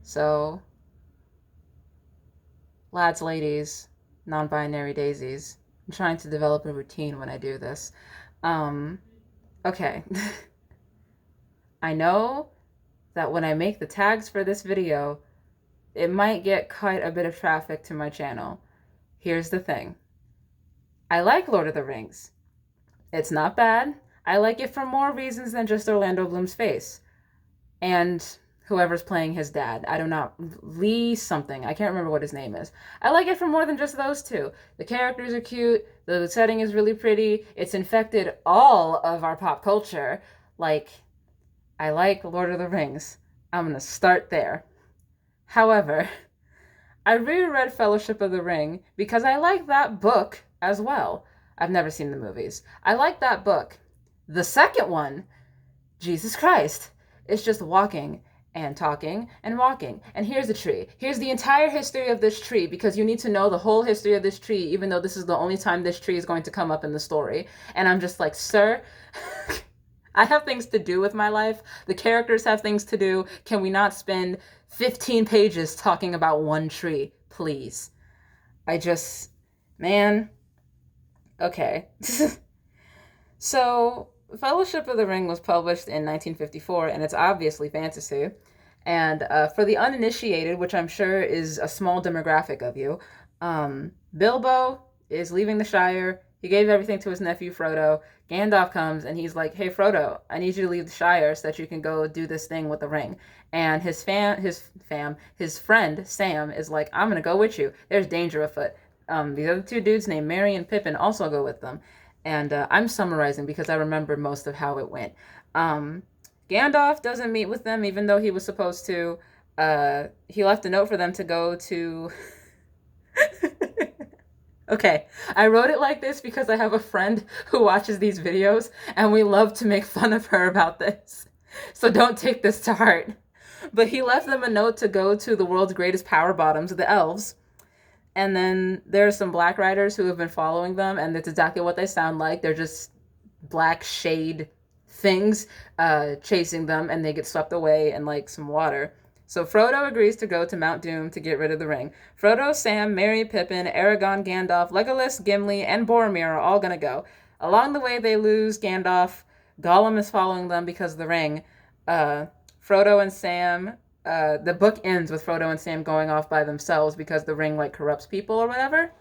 So, lads, ladies, non-binary daisies, I'm trying to develop a routine when I do this. Um, okay. I know that when I make the tags for this video, it might get quite a bit of traffic to my channel. Here's the thing. I like Lord of the Rings. It's not bad. I like it for more reasons than just Orlando Bloom's face. And whoever's playing his dad. I don't know. Lee something. I can't remember what his name is. I like it for more than just those two. The characters are cute. The setting is really pretty. It's infected all of our pop culture. Like, I like Lord of the Rings. I'm going to start there. However, I reread Fellowship of the Ring because I like that book as well. I've never seen the movies. I like that book. The second one, Jesus Christ, it's just walking and talking and walking. And here's the tree. Here's the entire history of this tree because you need to know the whole history of this tree, even though this is the only time this tree is going to come up in the story. And I'm just like, sir, I have things to do with my life. The characters have things to do. Can we not spend 15 pages talking about one tree, please? I just, man, okay. So, Fellowship of the Ring was published in 1954, and it's obviously fantasy. And for the uninitiated, which I'm sure is a small demographic of you, Bilbo is leaving the Shire. He gave everything to his nephew Frodo. Gandalf comes and he's like, "Hey Frodo, I need you to leave the Shire so that you can go do this thing with the ring." And his friend Sam is like, "I'm gonna go with you. There's danger afoot." The other two dudes named Merry and Pippin also go with them. And I'm summarizing because I remember most of how it went. Um, Gandalf doesn't meet with them, even though he was supposed to. He left a note for them to go to. Okay, I wrote it like this because I have a friend who watches these videos, and we love to make fun of her about this. So don't take this to heart. But he left them a note to go to the world's greatest power bottoms, the elves. And then there's some black riders who have been following them, and it's exactly what they sound like. They're just black shade things chasing them, and they get swept away in like some water. So Frodo agrees to go to Mount Doom to get rid of the ring. Frodo, Sam, Merry, Pippin, Aragorn, Gandalf, Legolas, Gimli, and Boromir are all gonna go. Along the way, they lose Gandalf. Gollum is following them because of the ring. Uh, Frodo and Sam. The book ends with Frodo and Sam going off by themselves because the ring like corrupts people or whatever.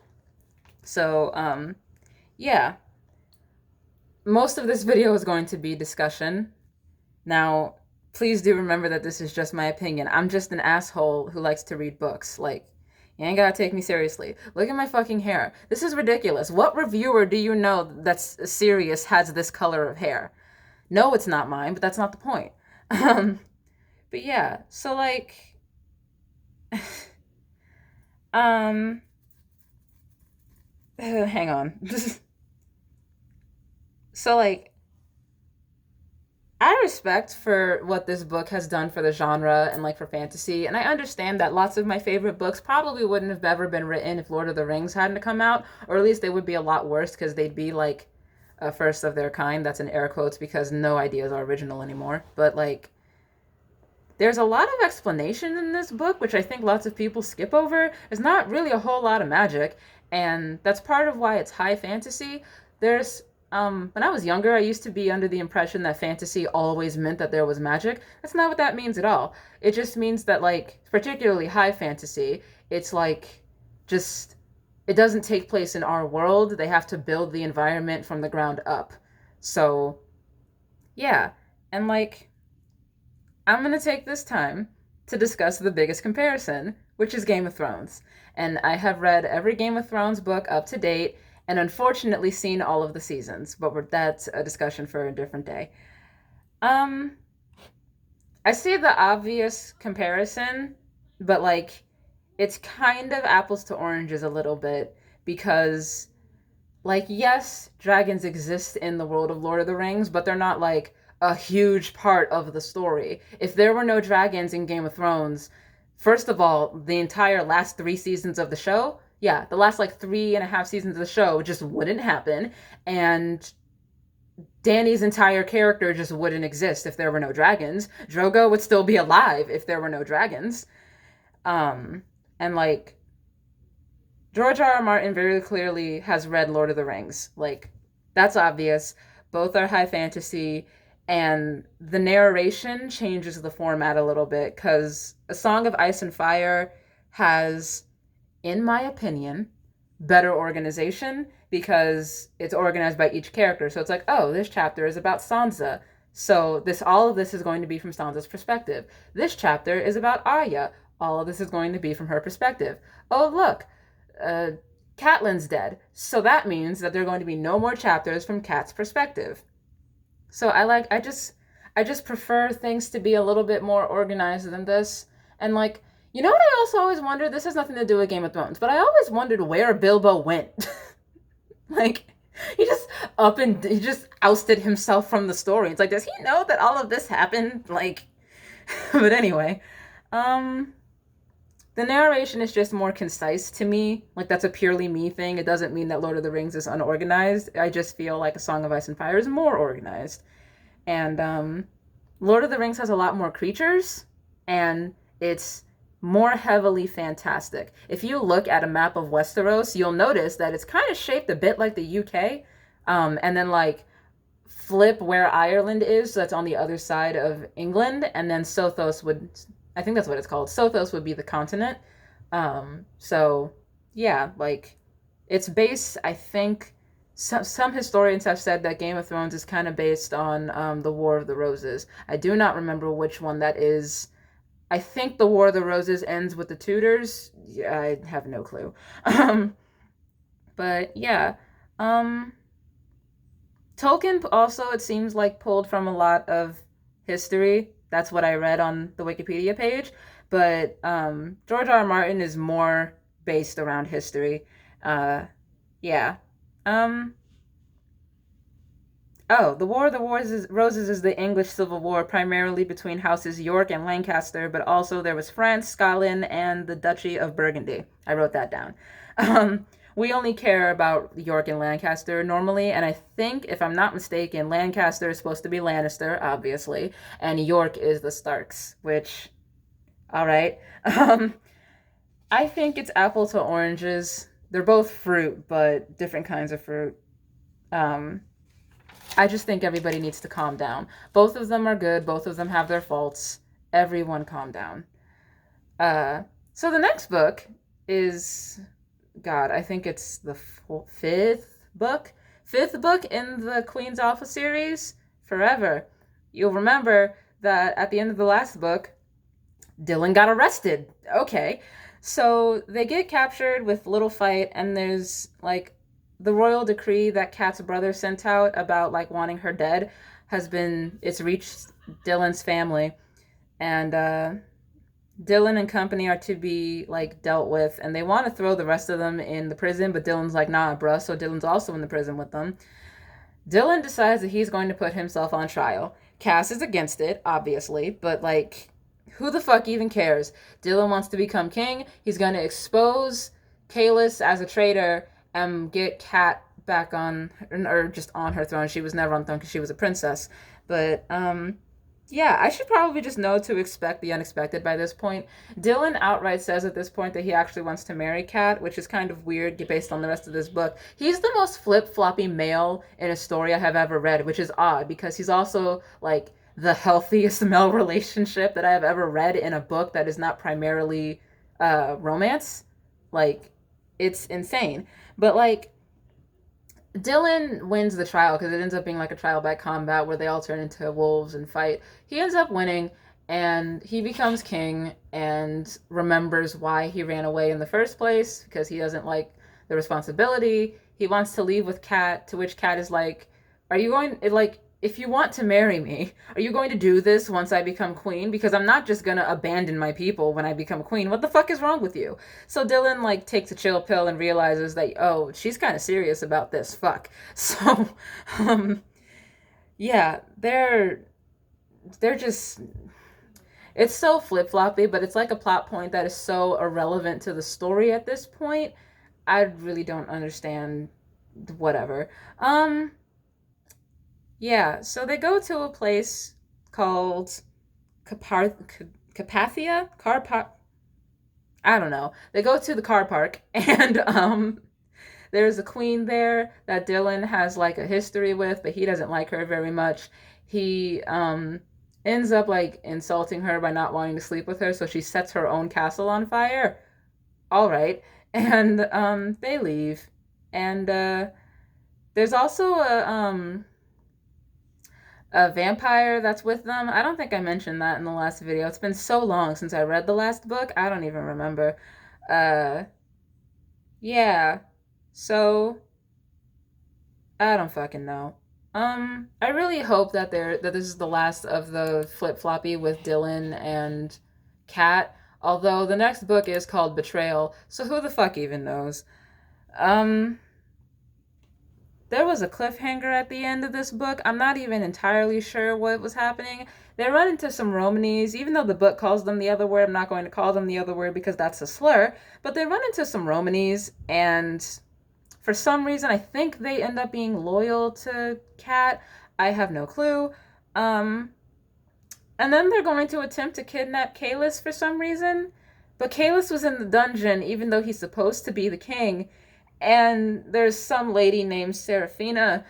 So yeah, most of this video is going to be discussion. Now, please do remember that this is just my opinion. I'm just an asshole who likes to read books. Like, you ain't gotta take me seriously. Look at my fucking hair. This is ridiculous. What reviewer do you know that's serious has this color of hair? No, it's not mine, but that's not the point. But yeah, so like, um, hang on. So like, I respect for what this book has done for the genre and like for fantasy, and I understand that lots of my favorite books probably wouldn't have ever been written if Lord of the Rings hadn't come out, or at least they would be a lot worse because they'd be like a first of their kind. That's in air quotes because no ideas are original anymore. But like, there's a lot of explanation in this book, which I think lots of people skip over. There's not really a whole lot of magic, and that's part of why it's high fantasy. There's when I was younger, I used to be under the impression that fantasy always meant that there was magic. That's not what that means at all. It just means that like particularly high fantasy, it's like just it doesn't take place in our world. They have to build the environment from the ground up. So, yeah. And like I'm going to take this time to discuss the biggest comparison, which is Game of Thrones. And I have read every Game of Thrones book up to date and unfortunately seen all of the seasons, but that's a discussion for a different day. Um, I see the obvious comparison, but like it's kind of apples to oranges a little bit because like yes, dragons exist in the world of Lord of the Rings, but they're not like a huge part of the story. If there were no dragons in Game of Thrones, first of all, the entire last 3 seasons of the show, yeah, the last like 3.5 seasons of the show just wouldn't happen, and Danny's entire character just wouldn't exist if there were no dragons. Drogo would still be alive if there were no dragons. Um, and like George R. R. Martin very clearly has read Lord of the Rings. Like, that's obvious. Both are high fantasy, and the narration changes the format a little bit because A Song of Ice and Fire has, in my opinion, better organization because it's organized by each character. So it's like, oh, this chapter is about Sansa. So this all of this is going to be from Sansa's perspective. This chapter is about Arya. All of this is going to be from her perspective. Oh, look, uh, Catelyn's dead. So that means that there are going to be no more chapters from Cat's perspective. So I just prefer things to be a little bit more organized than this. And like, you know what I also always wondered? This has nothing to do with Game of Thrones, but I always wondered where Bilbo went. Like, he just he just ousted himself from the story. It's like, does he know that all of this happened? Like, but anyway, um, the narration is just more concise to me. Like, that's a purely me thing. It doesn't mean that Lord of the Rings is unorganized. I just feel like A Song of Ice and Fire is more organized. And Lord of the Rings has a lot more creatures, and it's more heavily fantastic. If you look at a map of Westeros, you'll notice that it's kind of shaped a bit like the UK. And then, like, flip where Ireland is, so that's on the other side of England, and then Sothos would, I think that's what it's called. Sothos would be the continent. So yeah, like, it's based, I think, some historians have said that Game of Thrones is kind of based on the War of the Roses. I do not remember which one that is. I think the War of the Roses ends with the Tudors. Yeah, I have no clue. Um, but yeah, um, Tolkien also, it seems like, pulled from a lot of history. That's what I read on the Wikipedia page. But George R. R. Martin is more based around history. Uh, yeah. Um, Oh, the War of the Roses is the English Civil War, primarily between houses York and Lancaster, but also there was France, Scotland, and the Duchy of Burgundy. I wrote that down. We only care about York and Lancaster normally, and I think, if I'm not mistaken, Lancaster is supposed to be Lannister, obviously, and York is the Starks, which, all right. I think it's apple to oranges. They're both fruit, but different kinds of fruit. Um, I just think everybody needs to calm down. Both of them are good. Both of them have their faults. Everyone calm down. Uh, so the next book is, God, I think it's the fifth book in the Queen's Alpha series, Forever. You'll remember that at the end of the last book, Dylan got arrested. Okay. So they get captured with little fight, and there's like the royal decree that Kat's brother sent out about like wanting her dead it's reached Dylan's family, and Dylan and company are to be like dealt with, and they want to throw the rest of them in the prison, but Dylan's like, nah, bruh. So Dylan's also in the prison with them. Dylan decides that he's going to put himself on trial. Cass is against it, obviously, but like, who the fuck even cares? Dylan wants to become king. He's going to expose Kalis as a traitor and get Kat back on, or just on her throne. She was never on the throne because she was a princess. But yeah, I should probably just know to expect the unexpected by this point. Dylan outright says at this point that he actually wants to marry Kat, which is kind of weird based on the rest of this book. He's the most flip-floppy male in a story I have ever read, which is odd because he's also like the healthiest male relationship that I have ever read in a book that is not primarily romance. Like, it's insane. But like, Dylan wins the trial because it ends up being like a trial by combat where they all turn into wolves and fight. He ends up winning, and he becomes king and remembers why he ran away in the first place because he doesn't like the responsibility. He wants to leave with Kat, to which Kat is like, "Are you going like if you want to marry me, are you going to do this once I become queen? Because I'm not just gonna abandon my people when I become queen. What the fuck is wrong with you?" So Dylan like takes a chill pill and realizes that, oh, she's kind of serious about this. Fuck. So, um, yeah, they're just, it's so flip floppy, but it's like a plot point that is so irrelevant to the story at this point. I really don't understand. Whatever. Um, yeah, so they go to a place called Capathia? I don't know. They go to the car park, and there's a queen there that Dylan has like a history with, but he doesn't like her very much. He ends up like insulting her by not wanting to sleep with her, so she sets her own castle on fire. All right. And they leave. And there's also a vampire that's with them. I don't think I mentioned that in the last video. It's been so long since I read the last book. I don't even remember. Uh yeah. So I don't fucking know. I really hope that this is the last of the flip floppy with Dylan and Kat. Although the next book is called Betrayal, so who the fuck even knows? Um, there was a cliffhanger at the end of this book. I'm not even entirely sure what was happening. They run into some Romanies, even though the book calls them the other word. I'm not going to call them the other word because that's a slur. But they run into some Romanies, and for some reason, I think they end up being loyal to Kat. I have no clue. Um, and then they're going to attempt to kidnap Kalis for some reason. But Kalis was in the dungeon, even though he's supposed to be the king. And there's some lady named Seraphina.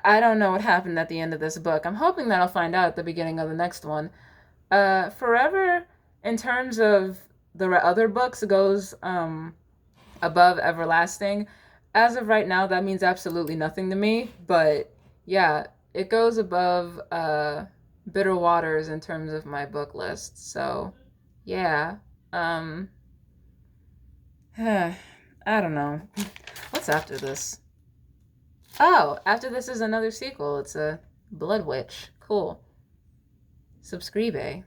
I don't know what happened at the end of this book. I'm hoping that I'll find out at the beginning of the next one. Forever, in terms of the other books, goes above everlasting. As of right now, that means absolutely nothing to me. But yeah, it goes above Bitter Waters in terms of my book list. So yeah, um, I don't know. What's after this? Oh, after this is another sequel. It's a Blood Witch. Cool. Subscribe.